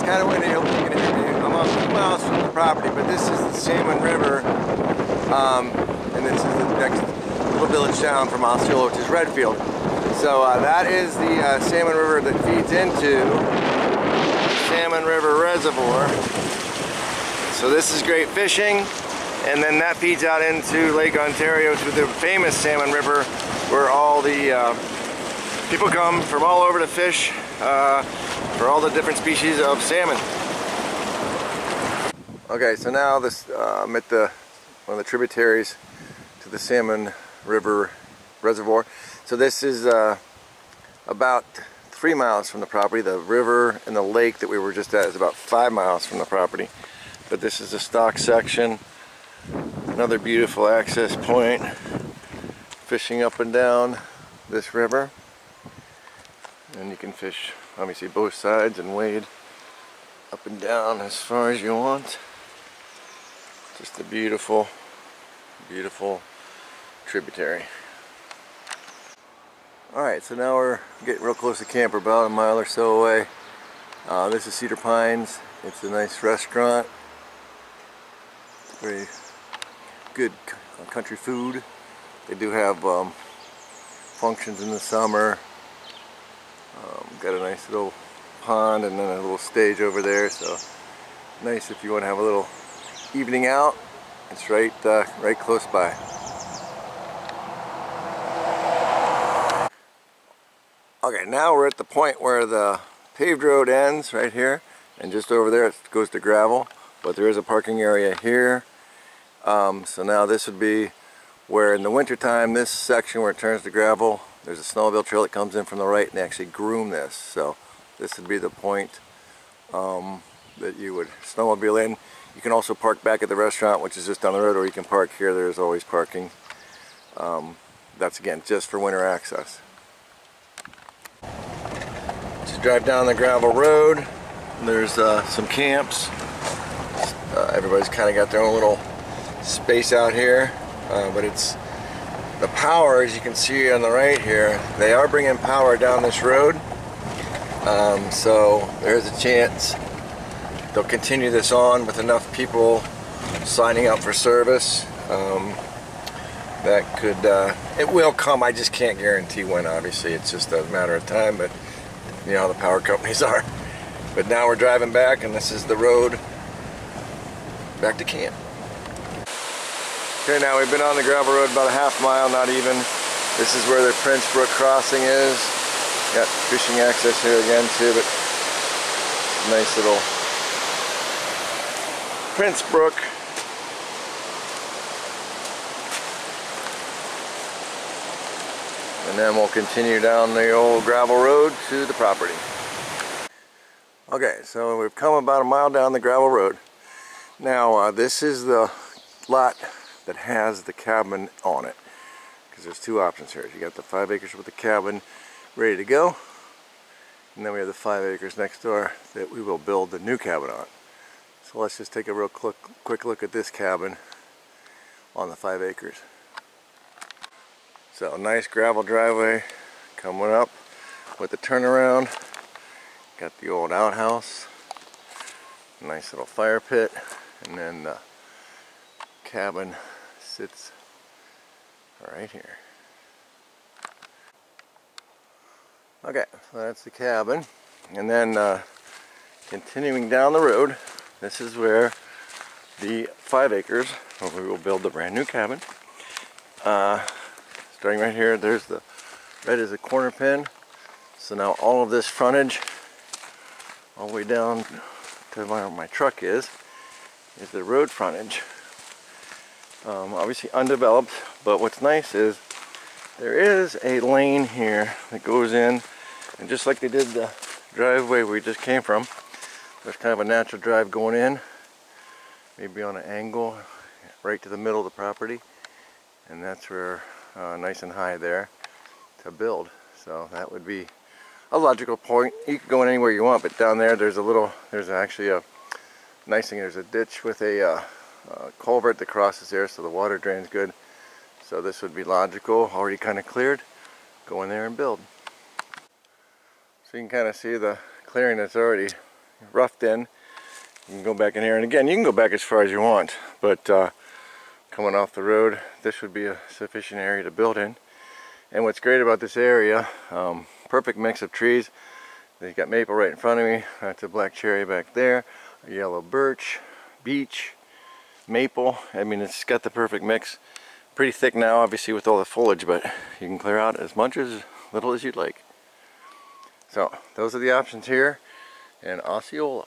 kind of what you're looking at. I'm about 2 miles from the property, but this is the Salmon River, and this is the next little village down from Osceola, which is Redfield. So that is the Salmon River that feeds into the Salmon River Reservoir. So this is great fishing, and then that feeds out into Lake Ontario to the famous Salmon River, where all the people come from all over to fish for all the different species of salmon. Okay, so now this I'm at one of the tributaries to the Salmon River Reservoir. So this is about 3 miles from the property. The river and the lake that we were just at is about 5 miles from the property. But this is the stock section. Another beautiful access point. Fishing up and down this river. And you can fish, obviously, both sides and wade up and down as far as you want. Just a beautiful, beautiful tributary. Alright, so now we're getting real close to camp. We're about a mile or so away. This is Cedar Pines. It's a nice restaurant. Very good country food. They do have functions in the summer. Got a nice little pond and then a little stage over there, so nice if you want to have a little evening out. It's right close by. Okay, now we're at the point where the paved road ends right here, and just over there it goes to gravel, but there is a parking area here. So now this would be where in the winter time, this section where it turns to gravel, there's a snowmobile trail that comes in from the right, and they actually groom this. So this would be the point that you would snowmobile in. You can also park back at the restaurant, which is just down the road, or you can park here. There's always parking. That's again just for winter access. Just drive down the gravel road. There's some camps. Everybody's kind of got their own little space out here, but it's the power, as you can see on the right here, they are bringing power down this road, so there's a chance they'll continue this on with enough people signing up for service. That could, it will come. I just can't guarantee when. Obviously it's just a matter of time, but you know how the power companies are. But now we're driving back, and this is the road back to camp. Okay, now we've been on the gravel road about a half mile, not even. This is where the Prince Brook crossing is. Got fishing access here again too, but nice little Prince Brook. And then we'll continue down the old gravel road to the property. Okay, so we've come about a mile down the gravel road. Now this is the lot that has the cabin on it, because there's two options here. You got the 5 acres with the cabin ready to go, and then we have the 5 acres next door that we will build the new cabin on. So let's just take a real quick look at this cabin on the 5 acres. So nice gravel driveway coming up with the turnaround. Got the old outhouse, nice little fire pit, and then the cabin sits right here. Okay, so that's the cabin, and then continuing down the road, this is where the 5 acres where we will build the brand new cabin. Starting right here, there's the red is a corner pin. So now all of this frontage, all the way down to where my truck is the road frontage. Obviously undeveloped, but what's nice is there is a lane here that goes in, and just like they did the driveway we just came from, there's kind of a natural drive going in, maybe on an angle right to the middle of the property, and that's where nice and high there to build. So that would be a logical point. You could go in anywhere you want, but down there there's actually a nice thing. There's a ditch with a culvert that crosses there, so the water drains good. So this would be logical, already kind of cleared. Go in there and build. So you can kind of see the clearing that's already roughed in, you can go back in here. And again, you can go back as far as you want, but coming off the road, this would be a sufficient area to build in. And what's great about this area, perfect mix of trees. You got maple right in front of me, that's a black cherry back there, a yellow birch, beech, maple. I mean, it's got the perfect mix. Pretty thick now, obviously, with all the foliage, but you can clear out as much as little as you'd like. So those are the options here in Osceola.